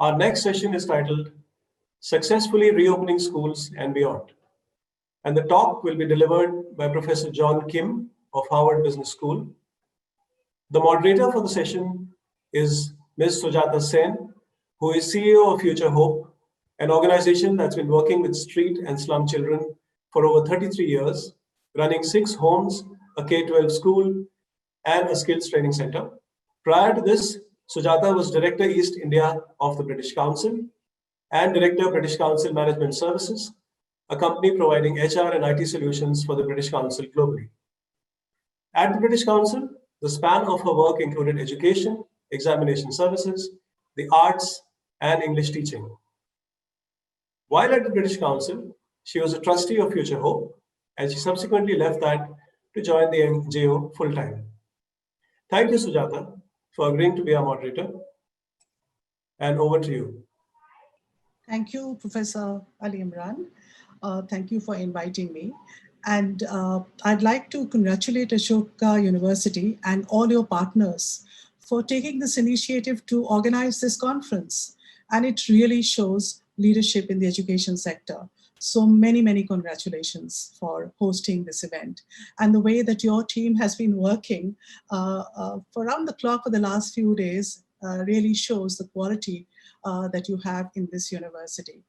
Our next session is titled Successfully Reopening Schools and Beyond. And the talk will be delivered by Professor John Kim of Harvard Business School. The moderator for the session is Ms. Sujata Sen, who is CEO of Future Hope, an organization that's been working with street and slum children for over 33 years, running 6 homes, a K-12 school, and a skills training center. Prior to this, Sujata was Director East India of the British Council and Director British Council Management Services, a company providing HR and IT solutions for the British Council globally. At the British Council, the span of her work included education, examination services, the arts, and English teaching. While at the British Council, she was a trustee of Future Hope, and she subsequently left that to join the NGO full-time. Thank you, Sujata, for agreeing to be our moderator. And over to you. Thank you, Professor Ali Imran. Thank you for inviting me. And I'd like to congratulate Ashoka University and all your partners for taking this initiative to organize this conference. And it really shows leadership in the education sector. So many congratulations for hosting this event. And the way that your team has been working for around the clock for the last few days really shows the quality that you have in this university.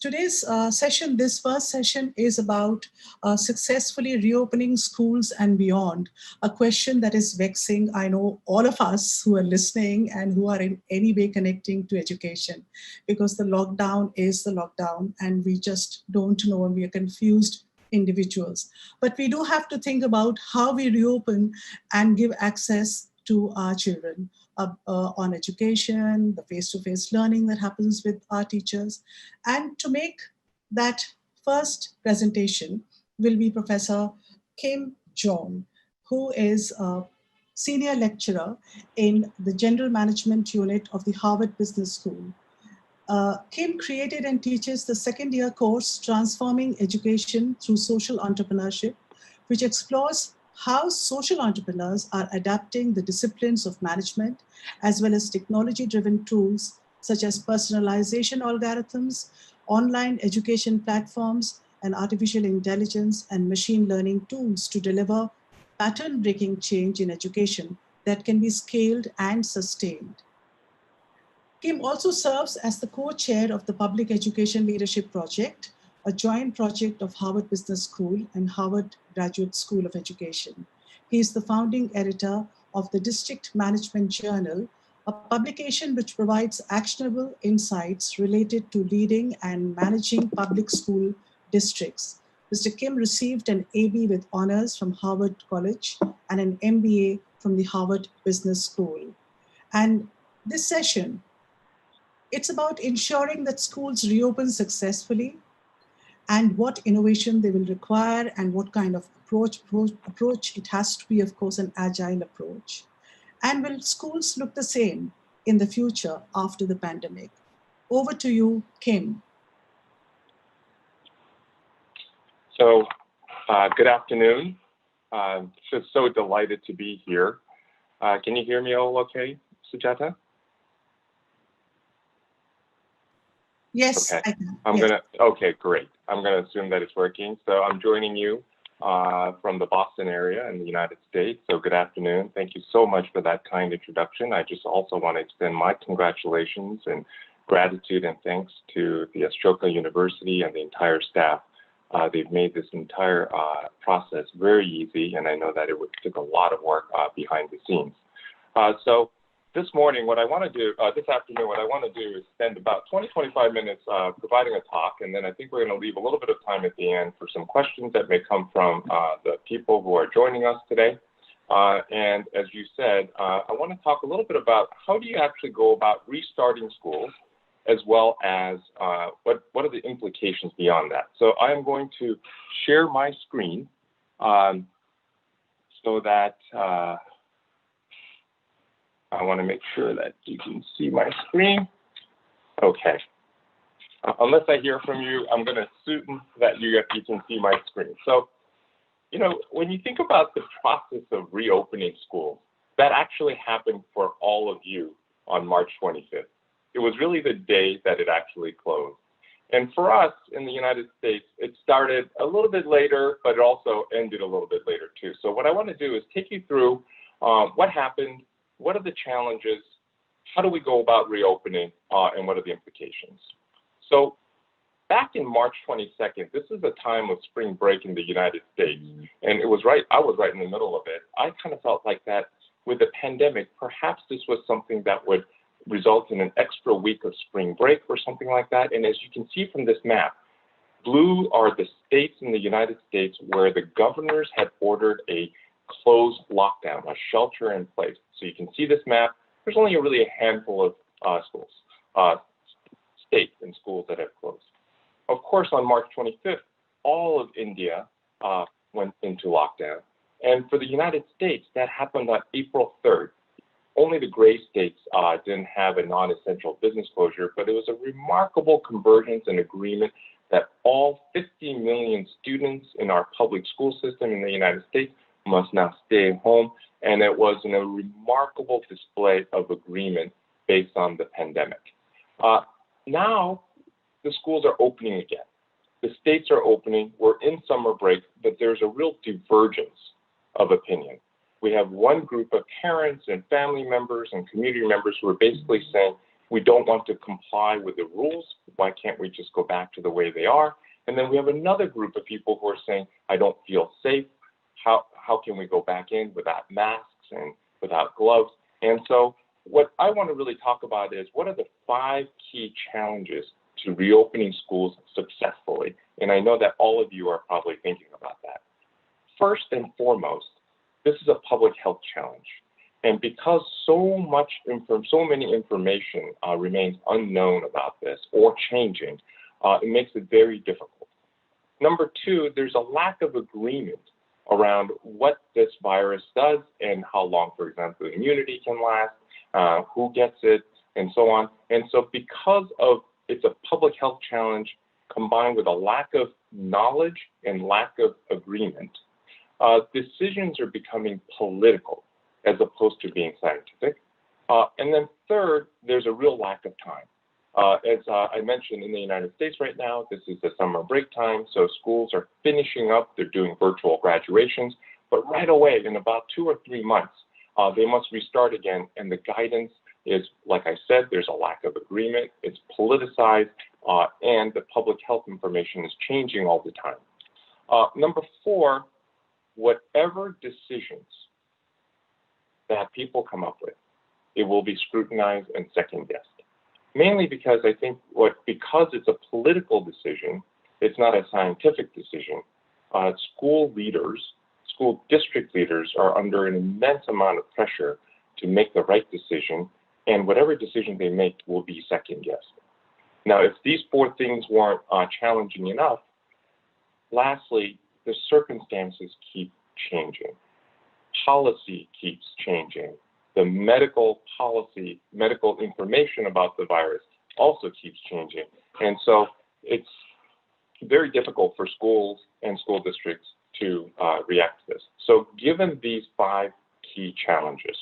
Today's session, this first session, is about successfully reopening schools and beyond, a question that is vexing, I know, all of us who are listening and who are in any way connecting to education, because the lockdown is the lockdown and we just don't know and we are confused individuals. But we do have to think about how we reopen and give access to our children. On education, the face-to-face learning that happens with our teachers. And to make that first presentation will be Professor Kim Jong, who is a senior lecturer in the General Management Unit of the Harvard Business School. Kim created and teaches the second-year course, Transforming Education Through Social Entrepreneurship, which explores how social entrepreneurs are adapting the disciplines of management as well as technology-driven tools such as personalization algorithms, online education platforms, and artificial intelligence and machine learning tools to deliver pattern-breaking change in education that can be scaled and sustained. Kim also serves as the co-chair of the Public Education Leadership Project, a joint project of Harvard Business School and Harvard Graduate School of Education. He is the founding editor of the District Management Journal, a publication which provides actionable insights related to leading and managing public school districts. Mr. Kim received an AB with honors from Harvard College and an MBA from the Harvard Business School. And this session, it's about ensuring that schools reopen successfully and what innovation they will require and what kind of approach it has to be, of course, an agile approach. And will schools look the same in the future after the pandemic? Over to you, Kim. So, good afternoon. Just so delighted to be here. Can you hear me all okay, Sujata? Yes, okay. I can. Okay, great. I'm gonna assume that it's working. So I'm joining you from the Boston area in the United States. So good afternoon. Thank you so much for that kind introduction. I just also want to extend my congratulations and gratitude and thanks to the Ashoka University and the entire staff. They've made this entire process very easy, and I know that it took a lot of work behind the scenes. So this morning, what I want to do, this afternoon, what I want to do is spend about 20-25 minutes providing a talk, and then I think we're going to leave a little bit of time at the end for some questions that may come from the people who are joining us today. And as you said, I want to talk a little bit about how do you actually go about restarting schools, as well as what are the implications beyond that. So I am going to share my screen so that I want to make sure that you can see my screen. Okay. Unless I hear from you, I'm going to assume that you can see my screen. So, you know, when you think about the process of reopening schools, that actually happened for all of you on March 25th. It was really the day that it actually closed. And for us in the United States, it started a little bit later, but it also ended a little bit later too. So what I want to do is take you through what happened, what are the challenges, how do we go about reopening, and what are the implications. So back in March 22nd, this is a time of spring break in the United States, and I was right in the middle of it. I kind of felt like that with the pandemic, perhaps this was something that would result in an extra week of spring break or something like that. And as you can see from this map, blue are the states in the United States where the governors had ordered a closed lockdown, a shelter in place. So you can see this map. There's only really a handful of states and schools that have closed. Of course, on March 25th, all of India went into lockdown. And for the United States, that happened on April 3rd. Only the gray states didn't have a non-essential business closure, but it was a remarkable convergence and agreement that all 50 million students in our public school system in the United States must now stay home. And it was a remarkable display of agreement based on the pandemic. Now, the schools are opening again. The states are opening. We're in summer break, but there's a real divergence of opinion. We have one group of parents and family members and community members who are basically saying, we don't want to comply with the rules. Why can't we just go back to the way they are? And then we have another group of people who are saying, I don't feel safe. How can we go back in without masks and without gloves? And so what I want to really talk about is what are the 5 key challenges to reopening schools successfully? And I know that all of you are probably thinking about that. First and foremost, this is a public health challenge. And because so many information remains unknown about this or changing, it makes it very difficult. Number 2, there's a lack of agreement around what this virus does and how long, for example, immunity can last, who gets it, and so on. And so because of it's a public health challenge combined with a lack of knowledge and lack of agreement, decisions are becoming political as opposed to being scientific. And then third, there's a real lack of time. As I mentioned, in the United States right now, this is the summer break time, so schools are finishing up, they're doing virtual graduations, but right away, in about 2 or 3 months, they must restart again, and the guidance is, like I said, there's a lack of agreement, it's politicized, and the public health information is changing all the time. Number 4, whatever decisions that people come up with, it will be scrutinized and second-guessed. Mainly because I think because it's a political decision, it's not a scientific decision, school leaders, school district leaders are under an immense amount of pressure to make the right decision, and whatever decision they make will be second-guessed. Now, if these 4 things weren't challenging enough, lastly, the circumstances keep changing. Policy keeps changing. The medical information about the virus also keeps changing. And so it's very difficult for schools and school districts to react to this. So given these 5 key challenges,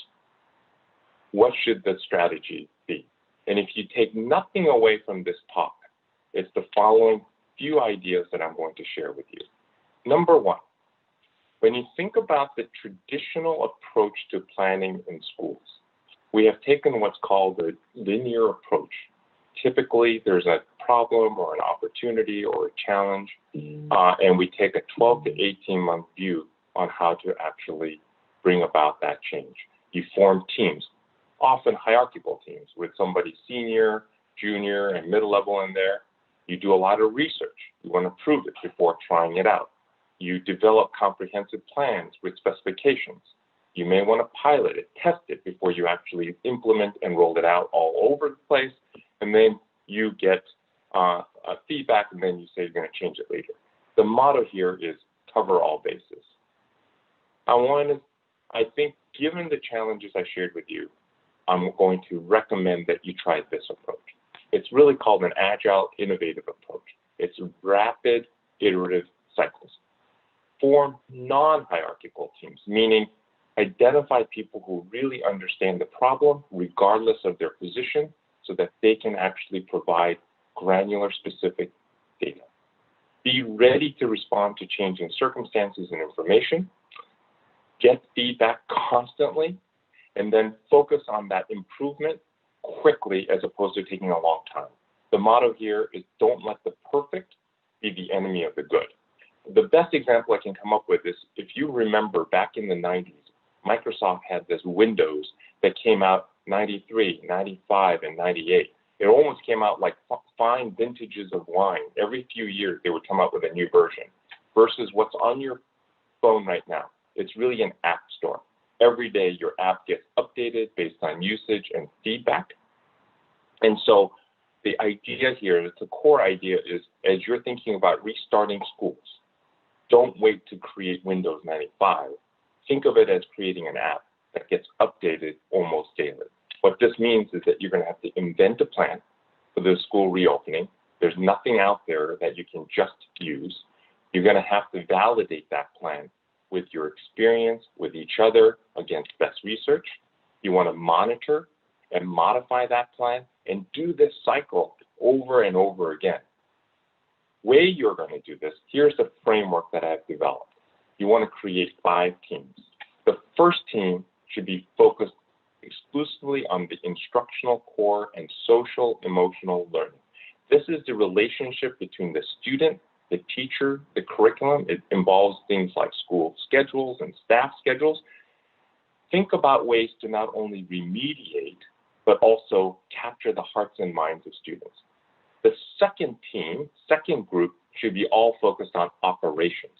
what should the strategy be? And if you take nothing away from this talk, it's the following few ideas that I'm going to share with you. Number 1, when you think about the traditional approach to planning in schools, we have taken what's called a linear approach. Typically, there's a problem or an opportunity or a challenge, and we take a 12 to 18-month view on how to actually bring about that change. You form teams, often hierarchical teams, with somebody senior, junior, and middle level in there. You do a lot of research. You want to prove it before trying it out. You develop comprehensive plans with specifications. You may want to pilot it, test it before you actually implement and roll it out all over the place. And then you get feedback, and then you say you're going to change it later. The motto here is cover all bases. I think given the challenges I shared with you, I'm going to recommend that you try this approach. It's really called an agile, innovative approach. It's rapid, iterative cycles. Form non-hierarchical teams, meaning identify people who really understand the problem regardless of their position, so that they can actually provide granular specific data. Be ready to respond to changing circumstances and information. Get feedback constantly, and then focus on that improvement quickly as opposed to taking a long time. The motto here is don't let the perfect be the enemy of the good. The best example I can come up with is if you remember back in the 90s, Microsoft had this Windows that came out 93, 95, and 98. It almost came out like fine vintages of wine. Every few years, they would come out with a new version versus what's on your phone right now. It's really an app store. Every day, your app gets updated based on usage and feedback. And so the idea here, the core idea is as you're thinking about restarting schools, don't wait to create Windows 95. Think of it as creating an app that gets updated almost daily. What this means is that you're going to have to invent a plan for the school reopening. There's nothing out there that you can just use. You're going to have to validate that plan with your experience with each other against best research. You want to monitor and modify that plan and do this cycle over and over again. Way you're going to do this, here's the framework that I've developed. You want to create 5 teams. The first team should be focused exclusively on the instructional core and social emotional learning. This is the relationship between the student, the teacher, the curriculum. It involves things like school schedules and staff schedules. Think about ways to not only remediate, but also capture the hearts and minds of students. The second team, second group, should be all focused on operations,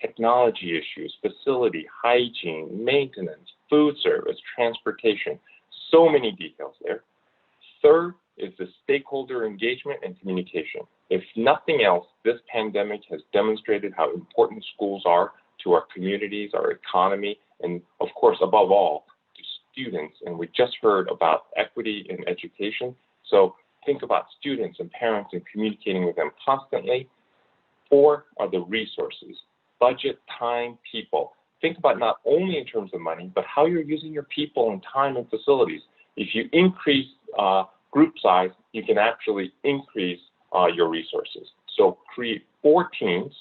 technology issues, facility, hygiene, maintenance, food service, transportation, so many details there. Third is the stakeholder engagement and communication. If nothing else, this pandemic has demonstrated how important schools are to our communities, our economy, and of course, above all, to students. And we just heard about equity in education. So think about students and parents and communicating with them constantly. 4 are the resources, budget, time, people. Think about not only in terms of money, but how you're using your people and time and facilities. If you increase group size, you can actually increase your resources. So create 4 teams,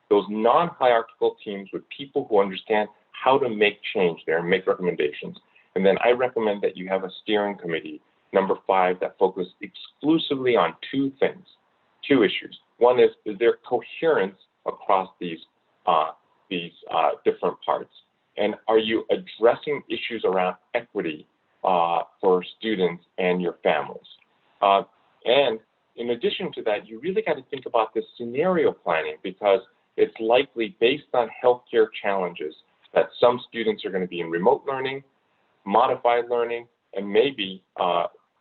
those non-hierarchical teams with people who understand how to make change there and make recommendations. And then I recommend that you have a steering committee, number 5, that focus exclusively on 2 things, 2 issues. One is there coherence across these different parts? And are you addressing issues around equity for students and your families? And in addition to that, you really got to think about this scenario planning because it's likely based on healthcare challenges that some students are going to be in remote learning, modified learning, and maybe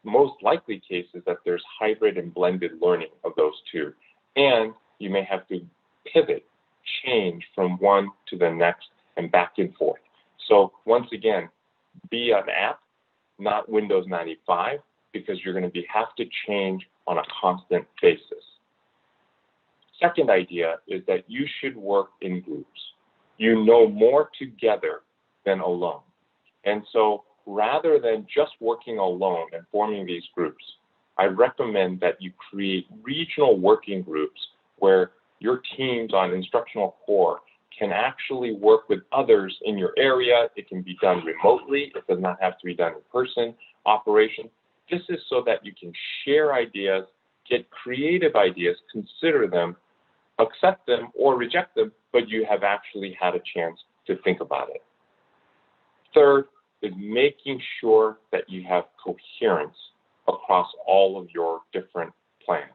most likely cases that there's hybrid and blended learning of those 2. And you may have to pivot, change from one to the next and back and forth. So once again, be an app, not Windows 95, because you're going to have to change on a constant basis. Second idea is that you should work in groups. You know more together than alone. And so rather than just working alone and forming these groups, I recommend that you create regional working groups where your teams on instructional core can actually work with others in your area. It can be done remotely. It does not have to be done in person. Operation. This is so that you can share ideas, get creative ideas, consider them, accept them or reject them, but you have actually had a chance to think about it. Third is making sure that you have coherence across all of your different plans.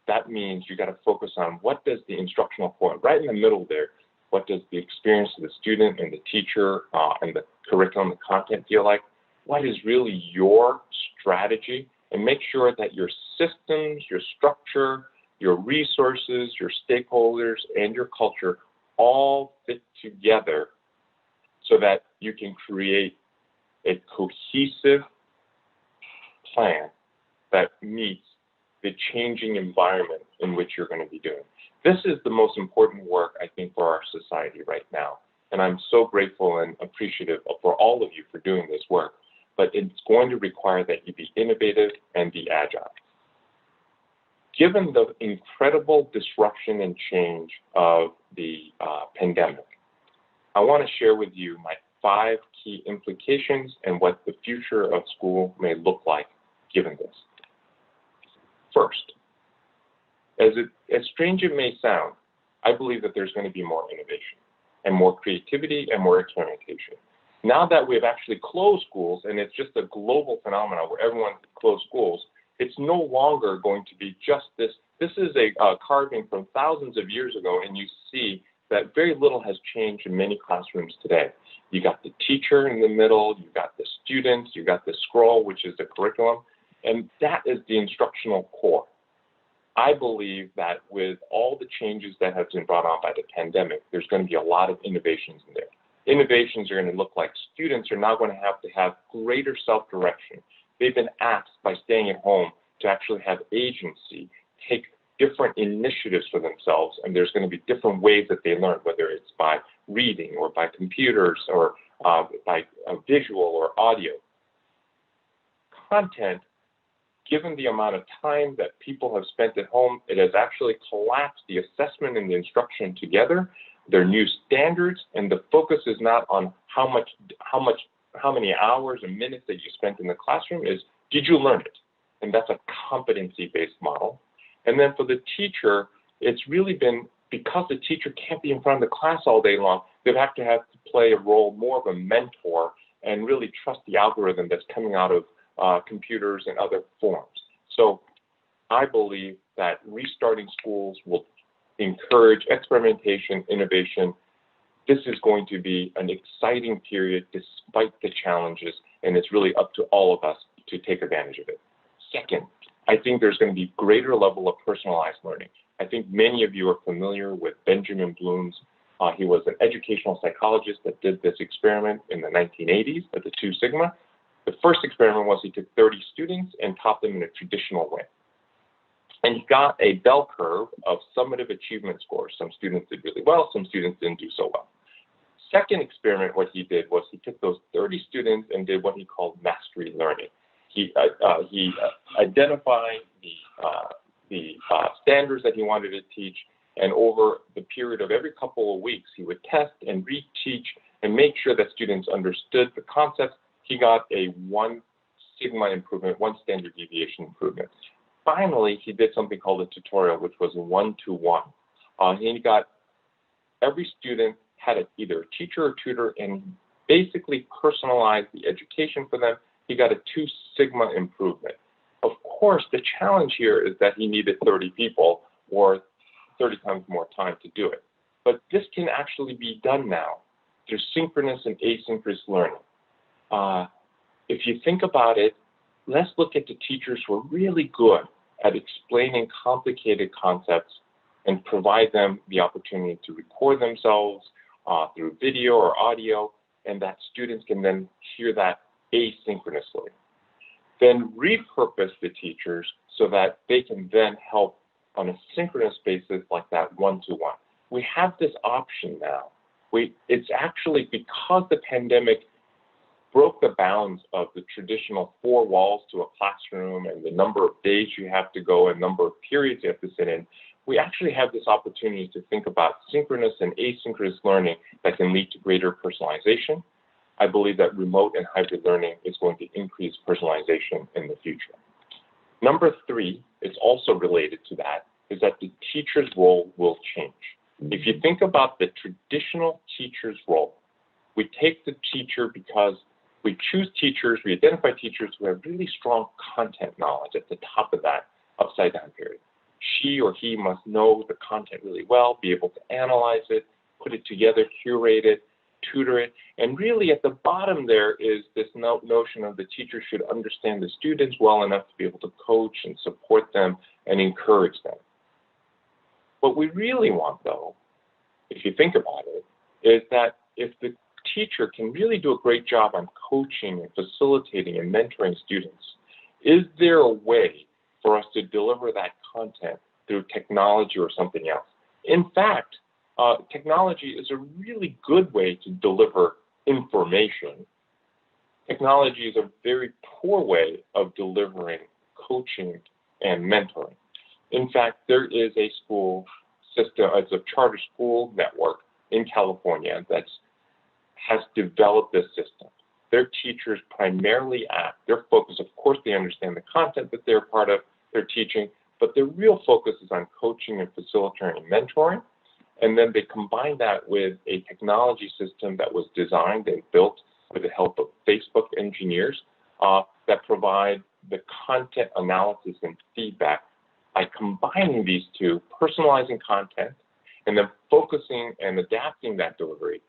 That means you got to focus on what does the instructional core, right in the middle there, what does the experience of the student and the teacher and the curriculum, the content feel like? What is really your strategy? And make sure that your systems, your structure, your resources, your stakeholders, and your culture all fit together so that you can create a cohesive plan that meets the changing environment in which you're going to be doing. This is the most important work, I think, for our society right now. And I'm so grateful and appreciative for all of you for doing this work. but it's going to require that you be innovative and be agile. Given the incredible disruption and change of the pandemic, I want to share with you my 5 key implications and what the future of school may look like given this. First, as strange it may sound, I believe that there's going to be more innovation and more creativity and more experimentation. Now that we've actually closed schools, and it's just a global phenomenon where everyone closed schools, it's no longer going to be just this. This is a carving from thousands of years ago, and you see that very little has changed in many classrooms today. You got the teacher in the middle, you got the students, you got the scroll, which is the curriculum, and that is the instructional core. I believe that with all the changes that have been brought on by the pandemic, there's going to be a lot of innovations in there. Innovations are going to look like students are now going to have greater self-direction. They've been asked by staying at home to actually have agency, take different initiatives for themselves, and there's going to be different ways that they learn, whether it's by reading or by computers or by visual or audio. Content, given the amount of time that people have spent at home, it has actually collapsed the assessment and the instruction together. There are new standards, and the focus is not on how many hours and minutes that you spent in the classroom, is did you learn it? And that's a competency-based model. And then for the teacher, it's really been, because the teacher can't be in front of the class all day long, they have to play a role more of a mentor and really trust the algorithm that's coming out of computers and other forms. So I believe that restarting schools will encourage experimentation, innovation. This is going to be an exciting period despite the challenges, and it's really up to all of us to take advantage of it. Second, I think there's going to be greater level of personalized learning. I think many of you are familiar with Benjamin Bloom's. He was an educational psychologist that did this experiment in the 1980s at the 2 Sigma. The first experiment was he took 30 students and taught them in a traditional way. And he got a bell curve of summative achievement scores. Some students did really well, some students didn't do so well. Second experiment, what he did was he took those 30 students and did what he called mastery learning. He identified the standards that he wanted to teach, and over the period of every couple of weeks, he would test and reteach and make sure that students understood the concepts. He got a 1 sigma improvement, 1 standard deviation improvement. Finally, he did something called a tutorial, which was a 1-to-1. He got every student had either a teacher or tutor and basically personalized the education for them. He got a 2 sigma improvement. Of course, the challenge here is that he needed 30 people or 30 times more time to do it. But this can actually be done now through synchronous and asynchronous learning. If you think about it, let's look at the teachers who are really good at explaining complicated concepts and provide them the opportunity to record themselves through video or audio, and that students can then hear that asynchronously. Then repurpose the teachers so that they can then help on a synchronous basis like that 1-to-1. We have this option now. It's actually because the pandemic broke the bounds of the traditional 4 walls to a classroom and the number of days you have to go and number of periods you have to sit in. We actually have this opportunity to think about synchronous and asynchronous learning that can lead to greater personalization. I believe that remote and hybrid learning is going to increase personalization in the future. Number 3, it's also related to that, is that the teacher's role will change. If you think about the traditional teacher's role, we take the teacher because we choose teachers, we identify teachers who have really strong content knowledge at the top of that upside down period. She or he must know the content really well, be able to analyze it, put it together, curate it, tutor it. And really at the bottom there is this notion of the teacher should understand the students well enough to be able to coach and support them and encourage them. What we really want though, if you think about it, is that if the teacher can really do a great job on coaching and facilitating and mentoring students, is there a way for us to deliver that content through technology or something else? In fact, technology is a really good way to deliver information, Technology is a very poor way of delivering coaching and mentoring. In fact, there is a school system, it's a charter school network in California that has developed this system. Their teachers primarily act, their focus, of course, they understand the content that they're part of, their teaching, but their real focus is on coaching and facilitating and mentoring. And then they combine that with a technology system that was designed and built with the help of Facebook engineers that provide the content analysis and feedback. By combining these two, personalizing content, and then focusing and adapting that delivery,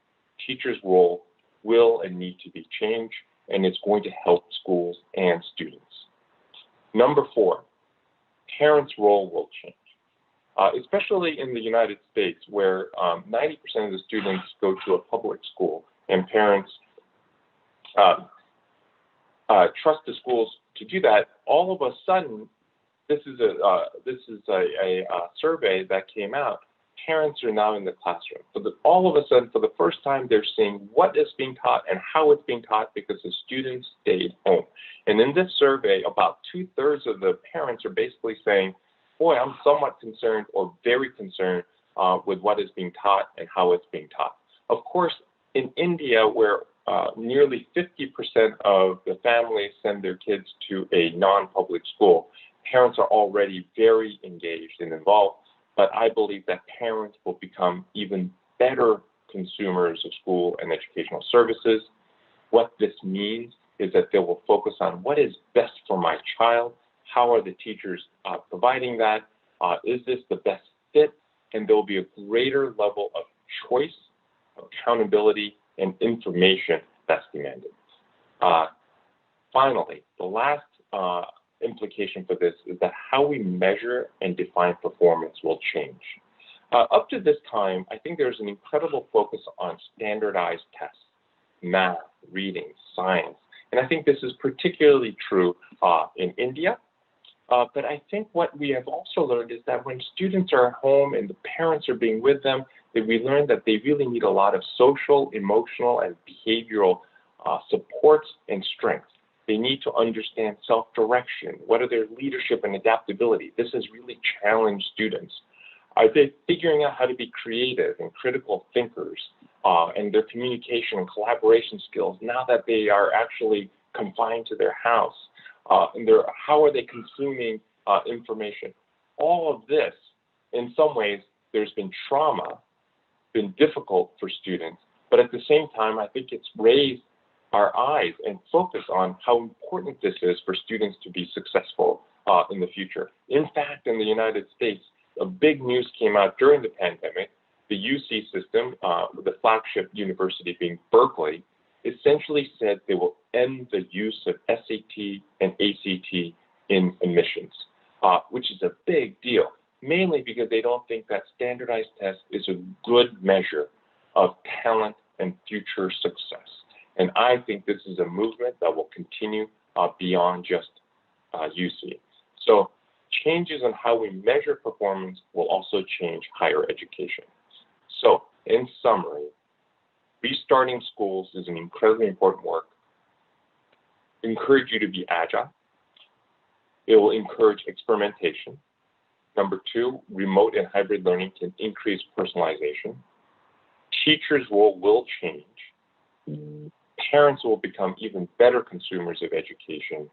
teachers' role will and need to be changed, and it's going to help schools and students. Number 4, parents' role will change, especially in the United States, where 90% of the students go to a public school, and parents trust the schools to do that. All of a sudden, this is a survey that came out. Parents are now in the classroom. All of a sudden, for the first time, they're seeing what is being taught and how it's being taught because the students stayed home. And in this survey, about 2/3 of the parents are basically saying, boy, I'm somewhat concerned or very concerned with what is being taught and how it's being taught. Of course, in India, where nearly 50% of the families send their kids to a non-public school, parents are already very engaged and involved. But I believe that parents will become even better consumers of school and educational services. What this means is that they will focus on what is best for my child, how are the teachers providing that, is this the best fit, and there will be a greater level of choice, accountability, and information that's demanded. Finally, the last implication for this is that how we measure and define performance will change. Up to this time, I think there's an incredible focus on standardized tests, math, reading, science, and I think this is particularly true in India. But I think what we have also learned is that when students are at home and the parents are being with them, that we learn that they really need a lot of social, emotional, and behavioral supports and strengths. They need to understand self-direction. What are their leadership and adaptability? This has really challenged students. Are they figuring out how to be creative and critical thinkers and their communication and collaboration skills now that they are actually confined to their house? How are they consuming information? All of this, in some ways, there's been trauma, been difficult for students, but at the same time, I think it's raised our eyes and focus on how important this is for students to be successful in the future. In fact, in the United States, a big news came out during the pandemic. The UC system, the flagship university being Berkeley, essentially said they will end the use of SAT and ACT in admissions, which is a big deal, mainly because they don't think that standardized test is a good measure of talent and future success. And I think this is a movement that will continue beyond just UC. So changes in how we measure performance will also change higher education. So in summary, restarting schools is an incredibly important work. Encourage you to be agile. It will encourage experimentation. Number 2, remote and hybrid learning can increase personalization. Teachers' role will change. Parents will become even better consumers of education,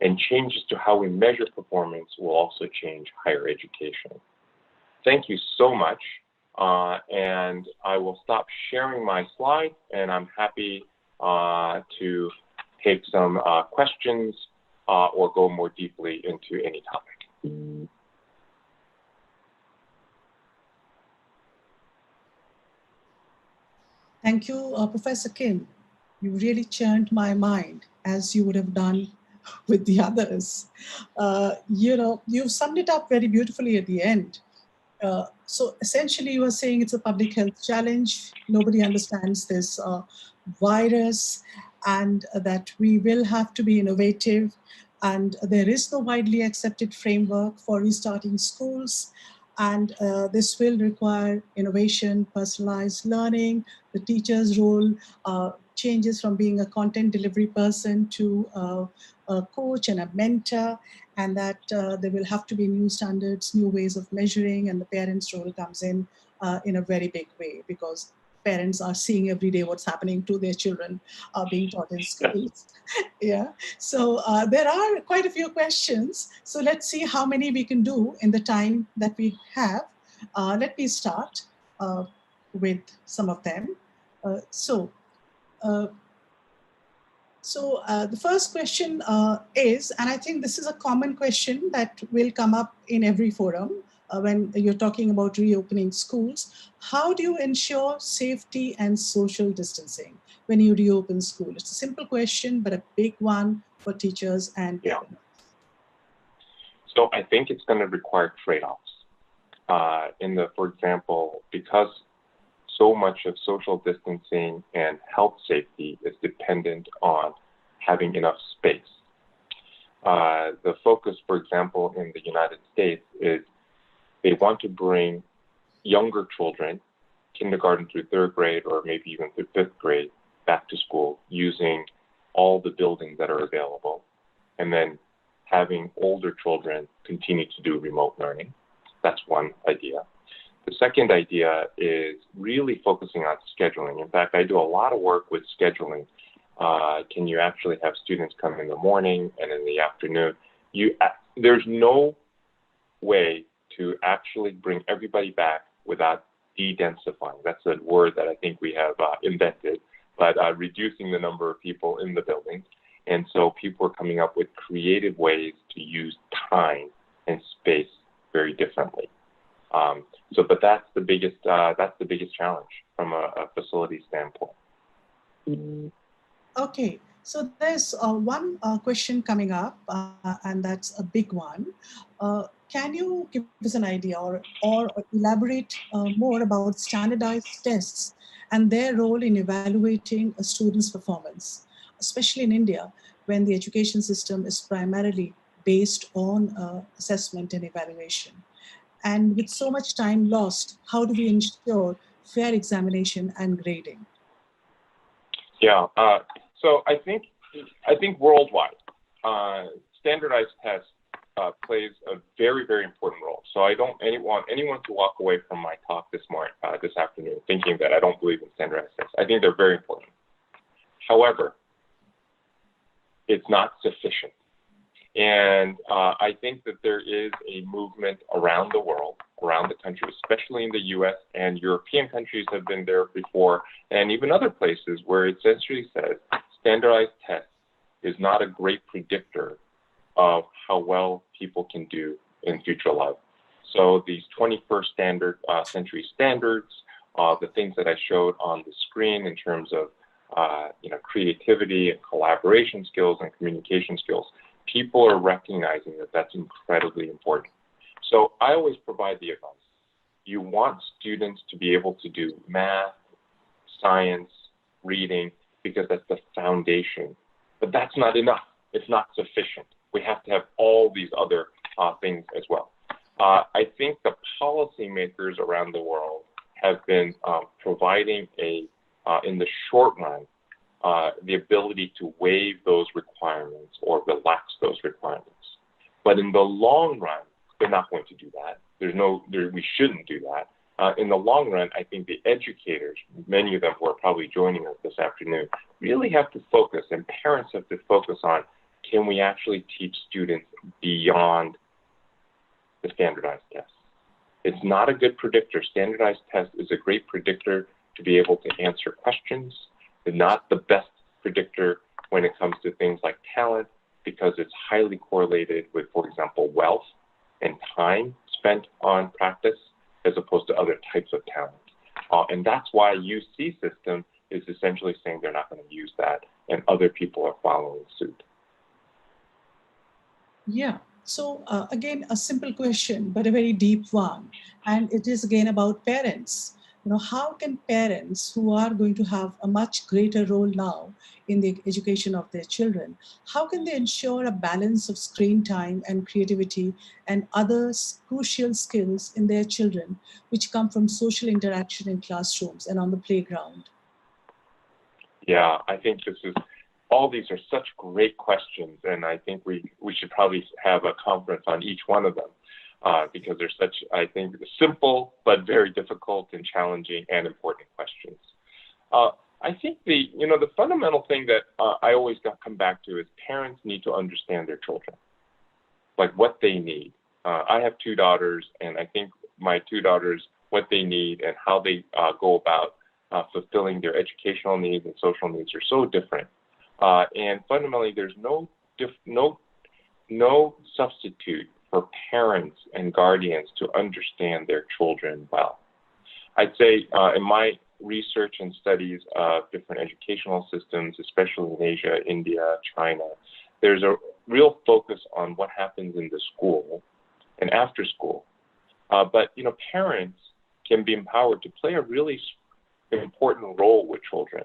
and changes to how we measure performance will also change higher education. Thank you so much, and I will stop sharing my slide, and I'm happy to take some questions or go more deeply into any topic. Thank you, Professor Kim. You really churned my mind, as you would have done with the others. You summed it up very beautifully at the end. So essentially, you are saying it's a public health challenge. Nobody understands this virus, and that we will have to be innovative. And there is no widely accepted framework for restarting schools. And this will require innovation, personalized learning. The teacher's role changes from being a content delivery person to a coach and a mentor, and that there will have to be new standards, new ways of measuring, and the parents' role comes in a very big way, because parents are seeing every day what's happening to their children being taught in schools. Yeah. So there are quite a few questions. So let's see how many we can do in the time that we have. Let me start with some of them. Uh, the first question is, and I think this is a common question that will come up in every forum when you're talking about reopening schools. How do you ensure safety and social distancing when you reopen school? It's a simple question, but a big one for teachers and parents. So I think it's going to require trade-offs. For example, because so much of social distancing and health safety is dependent on having enough space. The focus, for example, in the United States is they want to bring younger children, kindergarten through third grade or maybe even through fifth grade, back to school using all the buildings that are available, and then having older children continue to do remote learning. That's one idea. The second idea is really focusing on scheduling. In fact, I do a lot of work with scheduling. Can you actually have students come in the morning and in the afternoon? There's no way to actually bring everybody back without de-densifying. That's a word that I think we have invented, but reducing the number of people in the building. And so people are coming up with creative ways to use time and space very differently. But that's the biggest challenge from a facility standpoint. Okay, so there's one question coming up, and that's a big one. Can you give us an idea or elaborate more about standardized tests and their role in evaluating a student's performance, especially in India, when the education system is primarily based on assessment and evaluation? And with so much time lost, how do we ensure fair examination and grading? Yeah, so I think worldwide, standardized tests plays a very, very important role. So I don't want anyone to walk away from my talk this afternoon thinking that I don't believe in standardized tests. I think they're very important. However, it's not sufficient. And I think that there is a movement around the world, around the country, especially in the US, and European countries have been there before, and even other places where it essentially says standardized tests is not a great predictor of how well people can do in future life. So these 21st century standards, the things that I showed on the screen in terms of creativity and collaboration skills and communication skills, people are recognizing that that's incredibly important. So I always provide the advice. You want students to be able to do math, science, reading, because that's the foundation. But that's not enough. It's not sufficient. We have to have all these other things as well. I think the policymakers around the world have been providing in the short run, the ability to waive those requirements or relax those requirements. But in the long run, they're not going to do that. We shouldn't do that. In the long run, I think the educators, many of them who are probably joining us this afternoon, really have to focus, and parents have to focus on, can we actually teach students beyond the standardized tests? It's not a good predictor. Standardized test is a great predictor to be able to answer questions. They're not the best predictor when it comes to things like talent, because it's highly correlated with, for example, wealth and time spent on practice as opposed to other types of talent. And that's why UC system is essentially saying they're not going to use that, and other people are following suit. Yeah. So again, a simple question, but a very deep one. And it is again about parents. how can parents who are going to have a much greater role now in the education of their children, how can they ensure a balance of screen time and creativity and other crucial skills in their children, which come from social interaction in classrooms and on the playground? Yeah, I think all these are such great questions, and I think we should probably have a conference on each one of them. Because they're such, I think, simple but very difficult and challenging and important questions. I think the fundamental thing that I always come back to is parents need to understand their children, like what they need. I have two daughters, and I think my two daughters, what they need and how they go about fulfilling their educational needs and social needs are so different. And fundamentally, there's no substitute for parents and guardians to understand their children well. I'd say in my research and studies of different educational systems, especially in Asia, India, China, there's a real focus on what happens in the school and after school. But parents can be empowered to play a really important role with children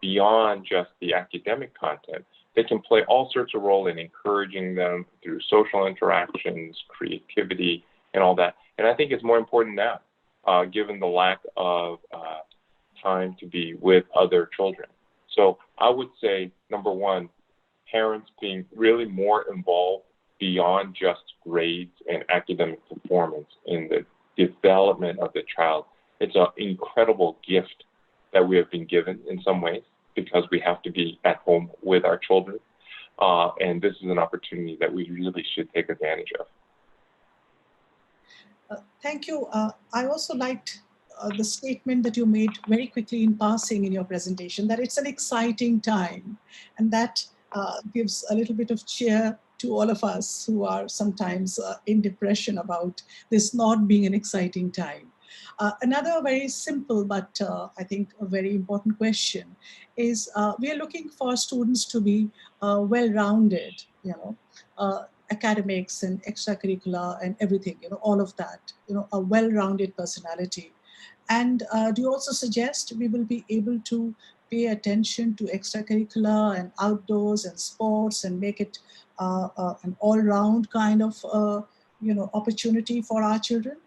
beyond just the academic content. They can play all sorts of role in encouraging them through social interactions, creativity, and all that. And I think it's more important now, given the lack of time to be with other children. So I would say, number one, parents being really more involved beyond just grades and academic performance in the development of the child. It's an incredible gift that we have been given in some ways, because we have to be at home with our children. And this is an opportunity that we really should take advantage of. Thank you. I also liked the statement that you made very quickly in passing in your presentation, that it's an exciting time. And that gives a little bit of cheer to all of us who are sometimes in depression about this not being an exciting time. Another very simple but I think a very important question is we are looking for students to be well-rounded, academics and extracurricular and everything, all of that, a well-rounded personality. And do you also suggest we will be able to pay attention to extracurricular and outdoors and sports and make it an all-round kind of opportunity for our children?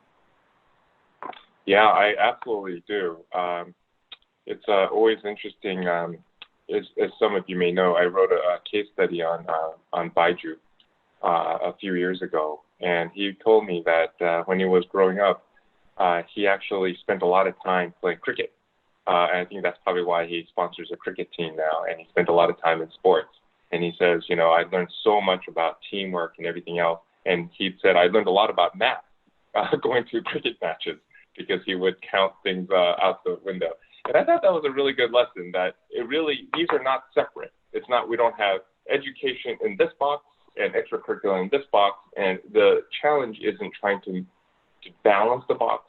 Yeah, I absolutely do. It's always interesting. As some of you may know, I wrote a case study on Baiju a few years ago, and he told me that when he was growing up, he actually spent a lot of time playing cricket. And I think that's probably why he sponsors a cricket team now, and he spent a lot of time in sports. And he says, I learned so much about teamwork and everything else. And he said, I learned a lot about math going to cricket matches, because he would count things out the window. And I thought that was a really good lesson, that these are not separate. It's not, we don't have education in this box and extracurricular in this box. And the challenge isn't trying to balance the box.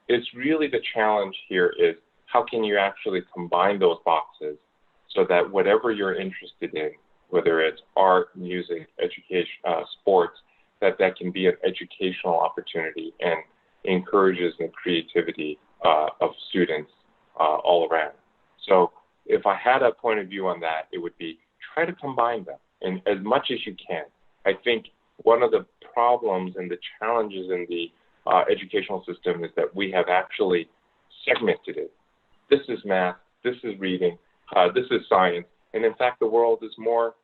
It's really, the challenge here is how can you actually combine those boxes so that whatever you're interested in, whether it's art, music, education, sports, that can be an educational opportunity and encourages the creativity of students all around. So if I had a point of view on that, it would be try to combine them and as much as you can. I think one of the problems and the challenges in the educational system is that we have actually segmented it. This is math, this is reading, this is science, and in fact the world is more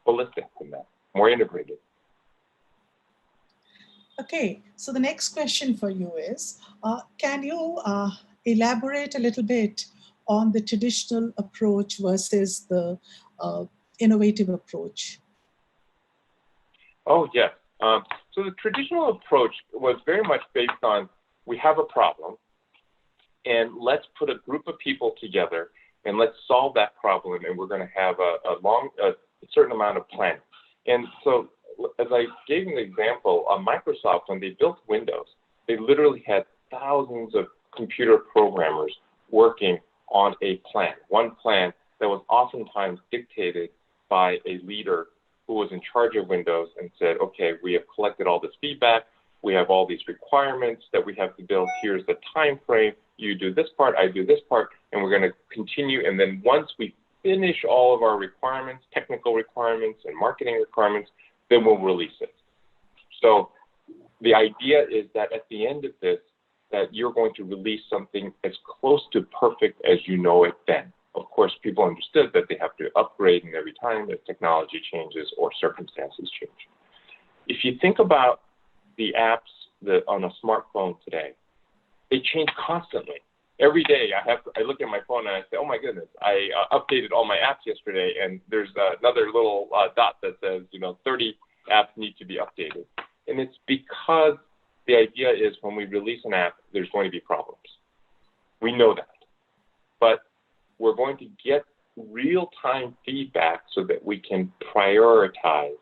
holistic than that, more integrated. Okay, so the next question for you is, can you elaborate a little bit on the traditional approach versus the innovative approach? Oh, yes. So the traditional approach was very much based on, we have a problem, and let's put a group of people together, and let's solve that problem, and we're going to have a certain amount of planning. And so, as I gave an example, on Microsoft, when they built Windows, they literally had thousands of computer programmers working on a plan, one plan that was oftentimes dictated by a leader who was in charge of Windows and said, okay, we have collected all this feedback, we have all these requirements that we have to build, here's the time frame, you do this part, I do this part, and we're going to continue. And then once we finish all of our requirements, technical requirements and marketing requirements, then we'll release it. So the idea is that at the end of this, that you're going to release something as close to perfect as you know it then. Of course, people understood that they have to upgrade and every time as technology changes or circumstances change. If you think about the apps that on a smartphone today, they change constantly. Every day I look at my phone and I say, oh my goodness, I updated all my apps yesterday, and there's another little dot that says, 30 apps need to be updated. And it's because the idea is when we release an app, there's going to be problems. We know that. But we're going to get real-time feedback so that we can prioritize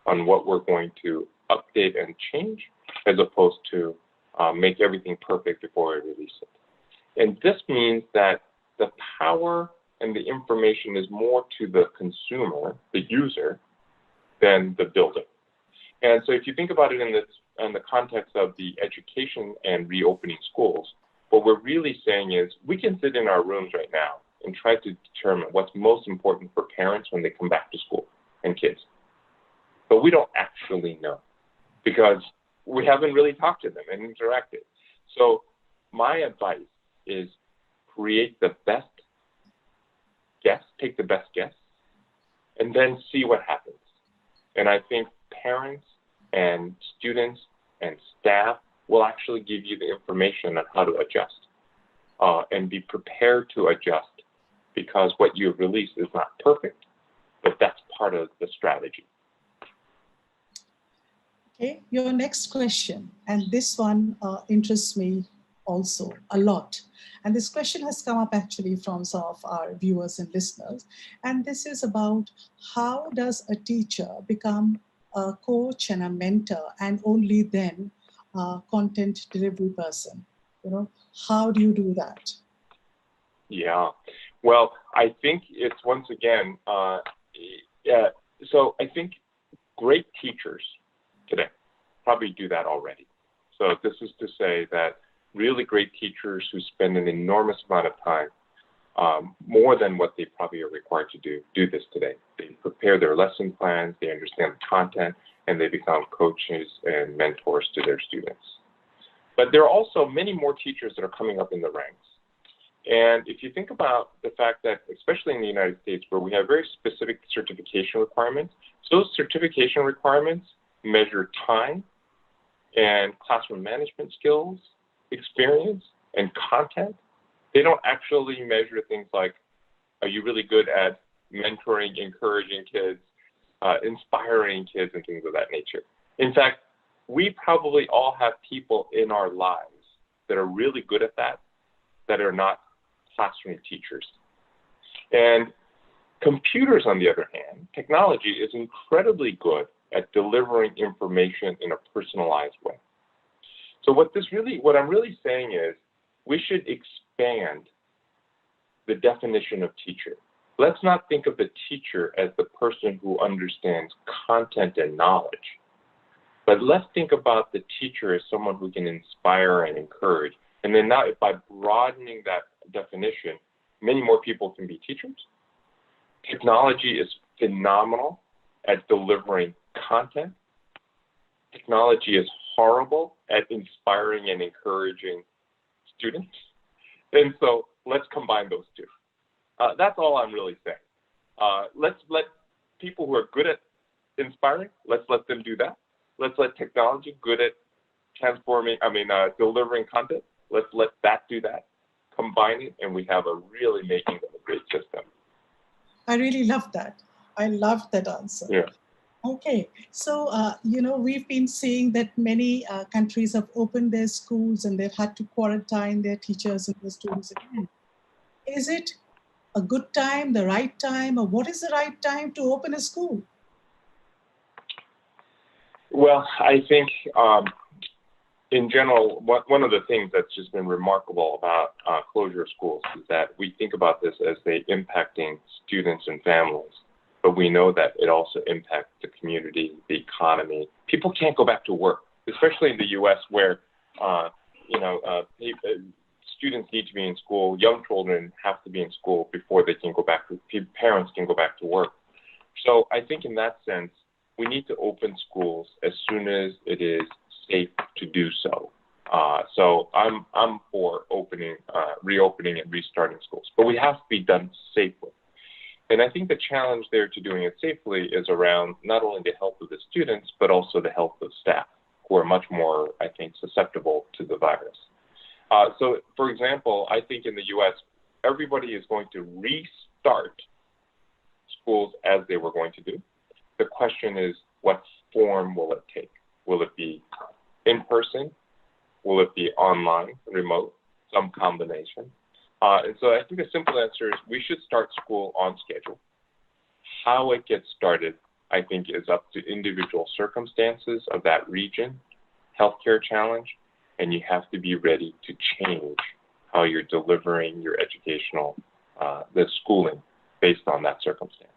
on what we're going to update and change, as opposed to make everything perfect before we release it. And this means that the power and the information is more to the consumer, the user, than the builder. And so if you think about it in the context of the education and reopening schools, what we're really saying is we can sit in our rooms right now and try to determine what's most important for parents when they come back to school and kids. But we don't actually know because we haven't really talked to them and interacted. So my advice is create the best guess, take the best guess, and then see what happens. And I think parents and students and staff will actually give you the information on how to adjust and be prepared to adjust, because what you release is not perfect, but that's part of the strategy. Okay, your next question, and this one interests me also a lot. And this question has come up actually from some of our viewers and listeners. And this is about how does a teacher become a coach and a mentor and only then a content delivery person? How do you do that? Yeah, well, I think it's once again, so I think great teachers today probably do that already. So this is to say that really great teachers who spend an enormous amount of time, more than what they probably are required to do this today. They prepare their lesson plans, they understand the content, and they become coaches and mentors to their students. But there are also many more teachers that are coming up in the ranks. And if you think about the fact that, especially in the United States, where we have very specific certification requirements, those certification requirements measure time and classroom management skills, experience, and content. They don't actually measure things like, are you really good at mentoring, encouraging kids, inspiring kids, and things of that nature. In fact, we probably all have people in our lives that are really good at that are not classroom teachers. And computers, on the other hand, technology is incredibly good at delivering information in a personalized way. So what I'm really saying is we should expand the definition of teacher. Let's not think of the teacher as the person who understands content and knowledge, but let's think about the teacher as someone who can inspire and encourage. And then now, by broadening that definition, many more people can be teachers. Technology is phenomenal at delivering content. Technology is horrible at inspiring and encouraging students. And so let's combine those two. That's all I'm really saying. Let's let people who are good at inspiring, let's let them do that. Let's let technology good at delivering content. Let's let that do that. Combine it, and we have a really making of a great system. I really love that. I love that answer. Yeah. Okay, so we've been seeing that many countries have opened their schools and they've had to quarantine their teachers and their students again. Is it a good time, the right time, or what is the right time to open a school? Well, I think in general, one of the things that's just been remarkable about closure of schools is that we think about this as they impacting students and families, but we know that it also impacts the community, the economy. People can't go back to work, especially in the U.S. where students need to be in school. Young children have to be in school before they can go back to, parents can go back to work. So I think in that sense, we need to open schools as soon as it is safe to do so. So I'm for reopening and restarting schools, but we have to be done safely. And I think the challenge there to doing it safely is around not only the health of the students, but also the health of staff, who are much more, I think, susceptible to the virus. So, for example, I think in the US, everybody is going to restart schools as they were going to do. The question is, what form will it take? Will it be in person? Will it be online, remote, some combination? And so I think the simple answer is we should start school on schedule. How it gets started, I think, is up to individual circumstances of that region, healthcare challenge, and you have to be ready to change how you're delivering your educational, the schooling based on that circumstance.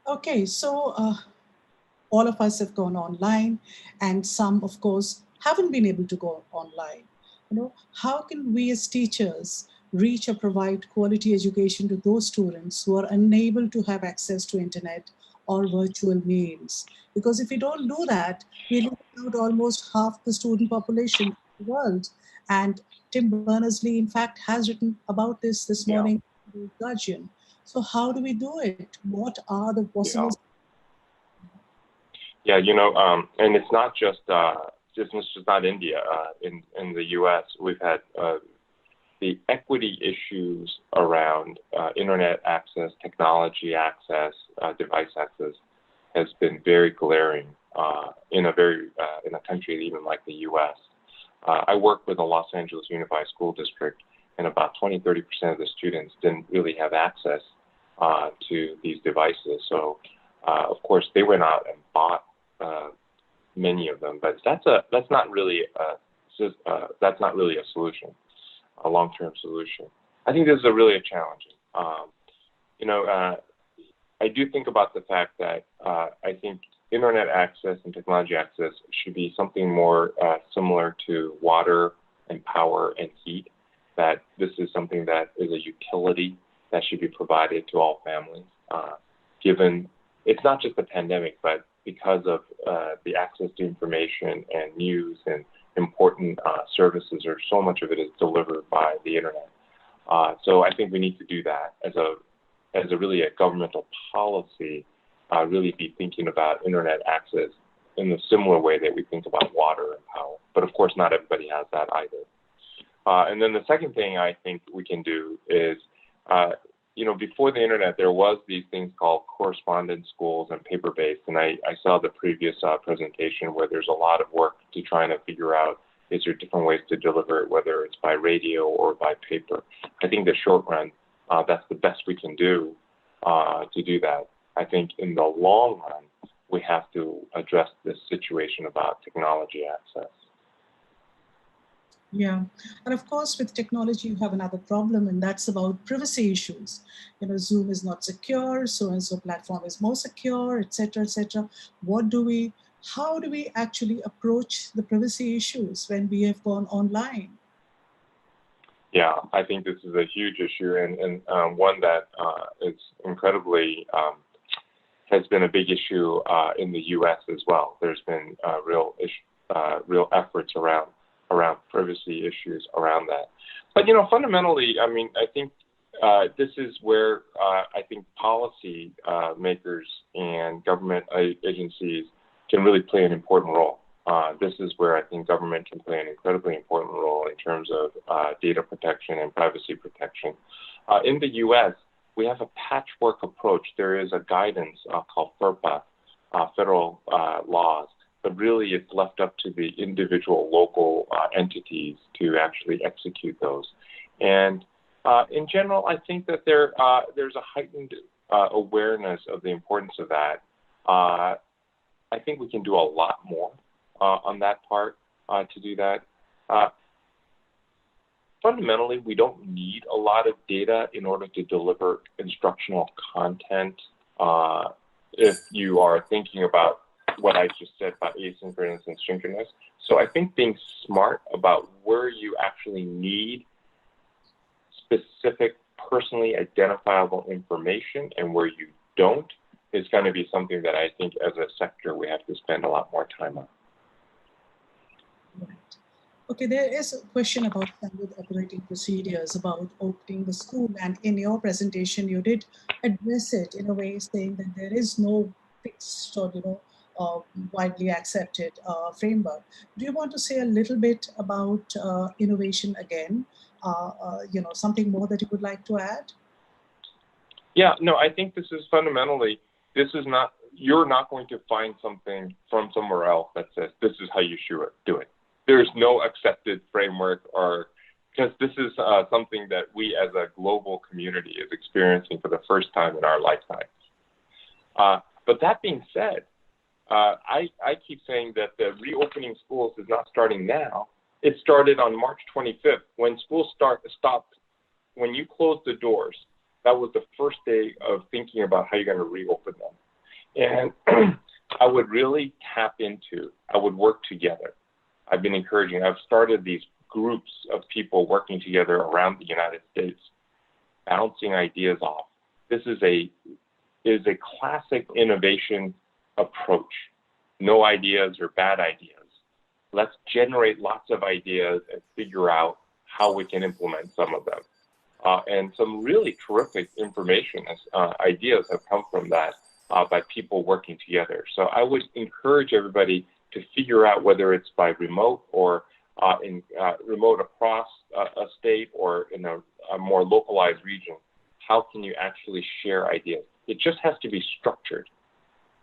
Okay, so all of us have gone online, and some, of course, haven't been able to go online. How can we as teachers reach or provide quality education to those students who are unable to have access to internet or virtual means? Because if we don't do that, we leave out almost half the student population in the world. And Tim Berners-Lee, in fact, has written about this morning in The Guardian. So how do we do it? What are the possible? Yeah, and it's not just not India. In the U.S., we've had the equity issues around internet access, technology access, device access has been very glaring in a country even like the U.S. I work with the Los Angeles Unified School District, and about 20-30% of the students didn't really have access to these devices. So, of course, they went out and bought many of them, but that's not really a solution, a long-term solution. I think this is really a challenge. I do think about the fact that I think internet access and technology access should be something more similar to water and power and heat, that this is something that is a utility that should be provided to all families, given it's not just the pandemic, but because of the access to information and news and important services, or so much of it is delivered by the internet. So I think we need to do that as a really a governmental policy, really be thinking about internet access in a similar way that we think about water and power. But of course, not everybody has that either. And then the second thing I think we can do is, before the internet, there was these things called correspondence schools and paper-based. And I saw the previous presentation where there's a lot of work to trying to figure out, is there different ways to deliver it, whether it's by radio or by paper. I think the short run, that's the best we can do to do that. I think in the long run, we have to address this situation about technology access. Yeah, and of course, with technology, you have another problem, and that's about privacy issues. Zoom is not secure, so-and-so platform is more secure, etc., etc. How do we actually approach the privacy issues when we have gone online? Yeah, I think this is a huge issue, and one that is incredibly has been a big issue in the U.S. as well. There's been real efforts around privacy issues around that. But fundamentally, I think this is where I think policy makers and government agencies can really play an important role. This is where I think government can play an incredibly important role in terms of data protection and privacy protection. In the U.S., we have a patchwork approach. There is a guidance called FERPA, federal laws, but really it's left up to the individual local entities to actually execute those. And in general, I think that there's a heightened awareness of the importance of that. I think we can do a lot more on that part to do that. Fundamentally, we don't need a lot of data in order to deliver instructional content. If you are thinking about what I just said about asynchronous and synchronous, So I think being smart about where you actually need specific, personally identifiable information and where you don't is going to be something that I think as a sector we have to spend a lot more time on. Right. Okay, there is a question about standard operating procedures about opening the school, and in your presentation, you did address it in a way saying that there is no fixed or widely accepted framework. Do you want to say a little bit about innovation again? Something more that you would like to add? Yeah, no, I think this is fundamentally, you're not going to find something from somewhere else that says this is how you should do it. There's no accepted framework, or because this is something that we as a global community is experiencing for the first time in our lifetimes. But that being said, I keep saying that the reopening schools is not starting now. It started on March 25th when schools stopped. When you closed the doors, that was the first day of thinking about how you're going to reopen them. And I would really I would work together. I've started these groups of people working together around the United States, bouncing ideas off. This is a classic innovation approach. No ideas are bad ideas. Let's generate lots of ideas and figure out how we can implement some of them. And some really terrific information, ideas have come from that by people working together. So I would encourage everybody to figure out whether it's by remote or remote across a state or in a more localized region, how can you actually share ideas? It just has to be structured.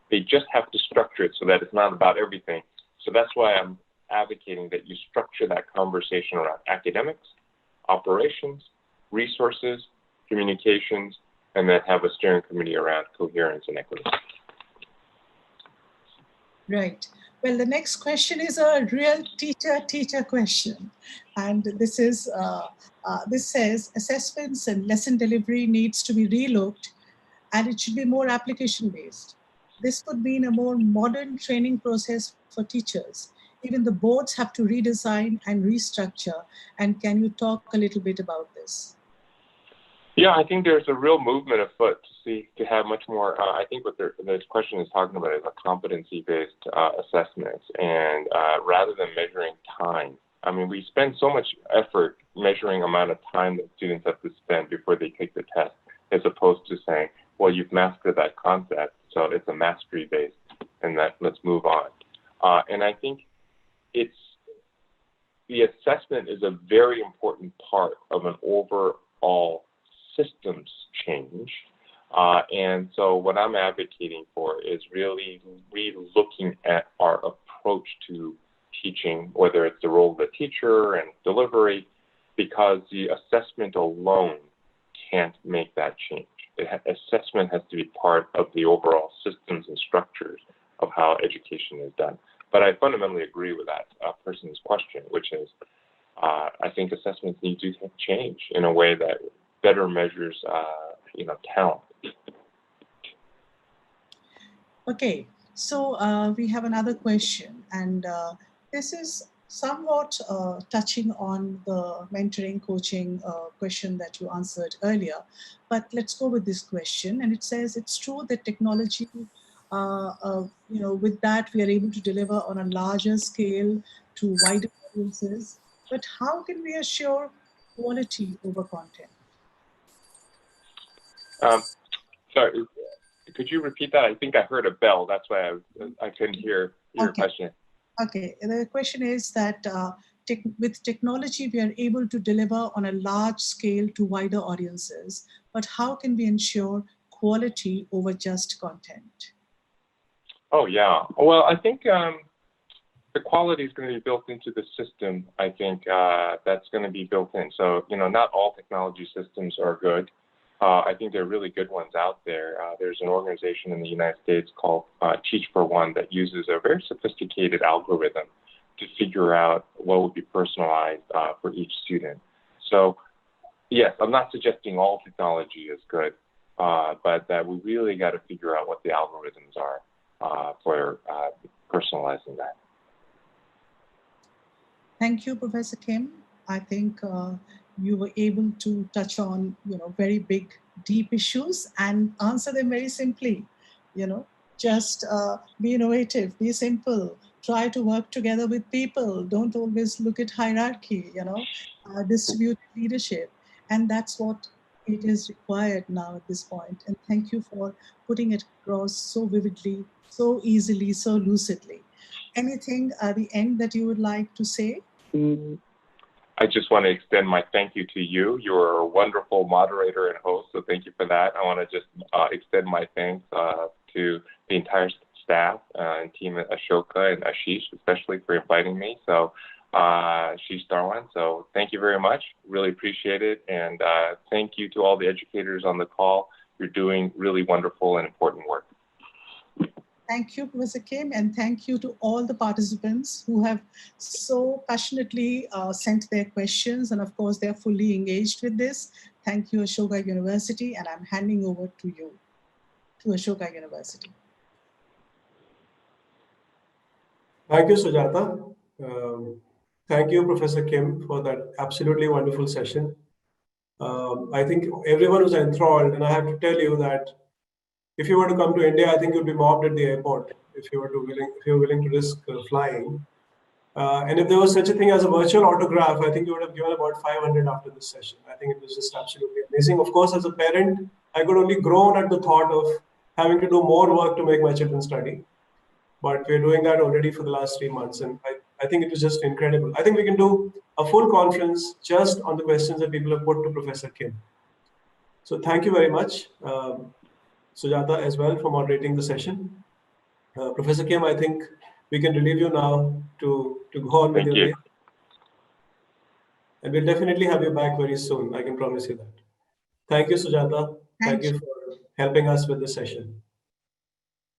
They just have to structure it so that it's not about everything. So that's why I'm advocating that you structure that conversation around academics, operations, resources, communications, and then have a steering committee around coherence and equity. Right. Well, the next question is a real teacher question. And this is, this says, assessments and lesson delivery needs to be relooked, and it should be more application-based. This would mean a more modern training process for teachers. Even the boards have to redesign and restructure. And can you talk a little bit about this? Yeah, I think there's a real movement afoot to have much more. I think what this question is talking about is a competency-based assessment, and rather than measuring time. I mean, we spend so much effort measuring amount of time that students have to spend before they take the test, as opposed to saying, well, you've mastered that concept, so it's a mastery-based, and let's move on. And I think the assessment is a very important part of an overall systems change. And so what I'm advocating for is really re-looking at our approach to teaching, whether it's the role of the teacher and delivery, because the assessment alone can't make that change. Assessment has to be part of the overall systems and structures of how education is done. But I fundamentally agree with that person's question, which is I think assessments need to change in a way that better measures, talent. Okay, so we have another question, and this is somewhat touching on the mentoring, coaching question that you answered earlier. But let's go with this question, and it says it's true that technology, with that we are able to deliver on a larger scale to wider audiences. But how can we assure quality over content? Sorry, could you repeat that? I think I heard a bell. That's why I couldn't hear your question. Okay, the question is that with technology, we are able to deliver on a large scale to wider audiences, but how can we ensure quality over just content? Oh, yeah. Well, I think the quality is going to be built into the system. I think that's going to be built in. So, not all technology systems are good. I think there are really good ones out there. There's an organization in the United States called Teach for One that uses a very sophisticated algorithm to figure out what would be personalized for each student. So, yes, I'm not suggesting all technology is good, but that we really got to figure out what the algorithms are for personalizing that. Thank you, Professor Kim. I think you were able to touch on, very big, deep issues and answer them very simply. You know, just be innovative, be simple, try to work together with people. Don't always look at hierarchy. Distribute leadership, and that's what it is required now at this point. And thank you for putting it across so vividly, so easily, so lucidly. Anything at the end that you would like to say? I just want to extend my thank you to you. You're a wonderful moderator and host, so thank you for that. I want to just extend my thanks to the entire staff and team at Ashoka and Ashish, especially for inviting me. So, Ashish Darwan, so thank you very much. Really appreciate it. And thank you to all the educators on the call. You're doing really wonderful and important work. Thank you, Professor Kim, and thank you to all the participants who have so passionately sent their questions, and of course, they're fully engaged with this. Thank you, Ashoka University, and I'm handing over to you, to Ashoka University. Thank you, Sujata. Thank you, Professor Kim, for that absolutely wonderful session. I think everyone was enthralled, and I have to tell you that if you were to come to India, I think you'd be mobbed at the airport if you were willing to risk flying. And if there was such a thing as a virtual autograph, I think you would have given about 500 after this session. I think it was just absolutely amazing. Of course, as a parent, I could only groan at the thought of having to do more work to make my children study. But we're doing that already for the last 3 months. And I think it was just incredible. I think we can do a full conference just on the questions that people have put to Professor Kim. So thank you very much. Sujata as well for moderating the session. Professor Kim, I think we can relieve you now to go on with your day. And we'll definitely have you back very soon. I can promise you that. Thank you, Sujata. Thank you for helping us with the session.